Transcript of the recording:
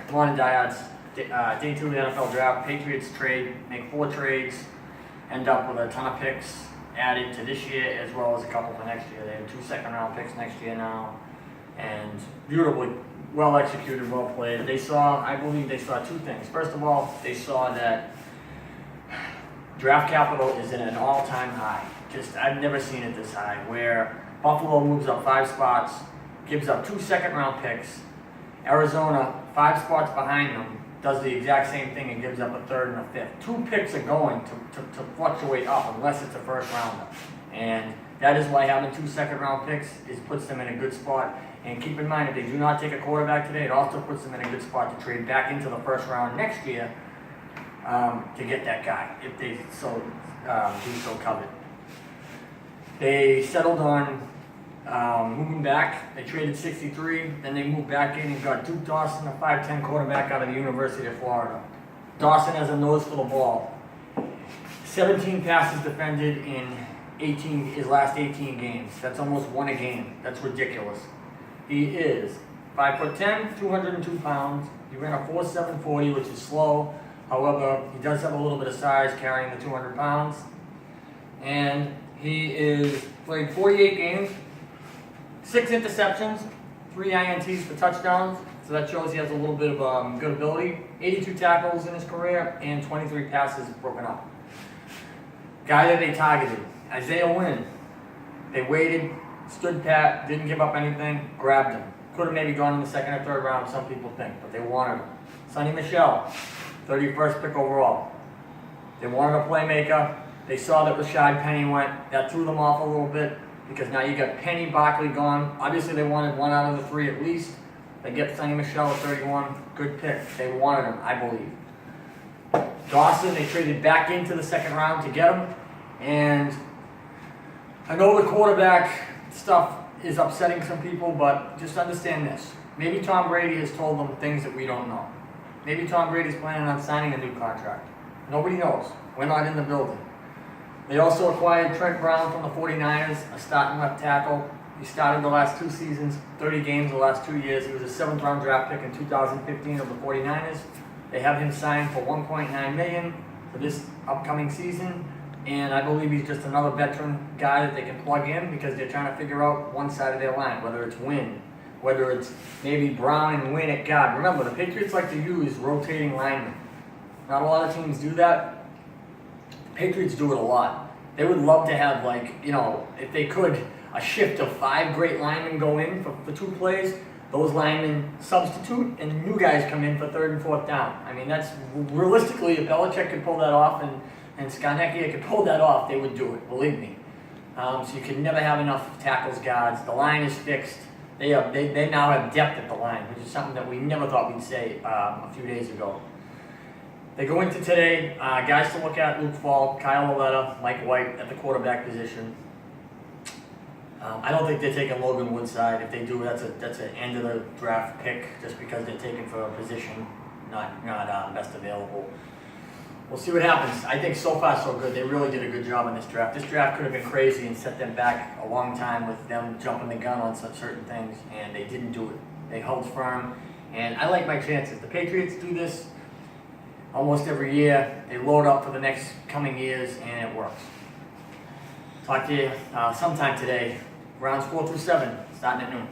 Come on, diehards. Day 2 of the NFL draft. Patriots make 4 trades, end up with a ton of picks added to this year as well as a couple for next year. They have 2 second-round picks next year now, and beautifully, well executed, well played. I believe they saw 2 things. First of all, they saw that draft capital is at an all-time high. I've never seen it this high, where Buffalo moves up 5 spots, gives up 2 second-round picks. Arizona, 5 spots behind them, does the exact same thing and gives up a 3rd and a 5th. 2 picks are going to fluctuate up unless it's a first rounder. And that is why having 2 second-round picks puts them in a good spot. And keep in mind, if they do not take a quarterback today, it also puts them in a good spot to trade back into the first round next year to get that guy, if they do so covet. They settled on moving back. They traded 63, then they moved back in and got Duke Dawson, a 5'10" quarterback out of the University of Florida. Dawson has a nose for the ball. 17 passes defended in his last 18 games. That's almost 1 a game. That's ridiculous. He is 5'10", 202 pounds. He ran a 4.7 40, which is slow. However, he does have a little bit of size carrying the 200 pounds. And he is played 48 games, 6 interceptions, 3 INTs for touchdowns. So that shows he has a little bit of good ability. 82 tackles in his career and 23 passes broken up. Guy that they targeted, Isaiah Wynn. They waited, stood pat, didn't give up anything, grabbed him. Could have maybe gone in the 2nd or 3rd round, some people think, but they wanted him. Sonny Michel, 31st pick overall. They wanted a playmaker. They saw that Rashad Penny went. That threw them off a little bit because now you got Penny, Barkley gone. Obviously, they wanted 1 out of the 3 at least. They get Sonny Michel at 31. Good pick. They wanted him, I believe. Dawson, they traded back into the 2nd round to get him. And I know the quarterback stuff is upsetting some people, but just understand this. Maybe Tom Brady has told them things that we don't know. Maybe Tom Brady's planning on signing a new contract. Nobody knows. We're not in the building. They also acquired Trent Brown from the 49ers, a starting left tackle. He started the last 2 seasons, 30 games the last 2 years. He was a 7th round draft pick in 2015 of the 49ers. They have him signed for $1.9 million for this upcoming season. And I believe he's just another veteran guy that they can plug in because they're trying to figure out one side of their line, whether it's Wynn, whether it's maybe Brown and Wynn at guard. Remember, the Patriots like to use rotating linemen. Not a lot of teams do that. Patriots do it a lot. They would love to have, if they could, a shift of 5 great linemen go in for 2 plays. Those linemen substitute, and new guys come in for 3rd and 4th down. I mean, that's realistically, if Belichick could pull that off and Skarnecchia could pull that off, they would do it, believe me. So you can never have enough tackles, guards. The line is fixed. They now have depth at the line, which is something that we never thought we'd say a few days ago. They go into today, guys to look at: Luke Falk, Kyle Lauletta, Mike White at the quarterback position. I don't think they're taking Logan Woodside. If they do, that's an end of the draft pick, just because they're taking for a position, not best available. We'll see what happens. I think so far so good. They really did a good job in this draft. This draft could have been crazy and set them back a long time with them jumping the gun on some certain things, and they didn't do it. They held firm, and I like my chances. The Patriots do this almost every year. They load up for the next coming years, and it works. Talk to you sometime today. Rounds 4 through 7, starting at noon.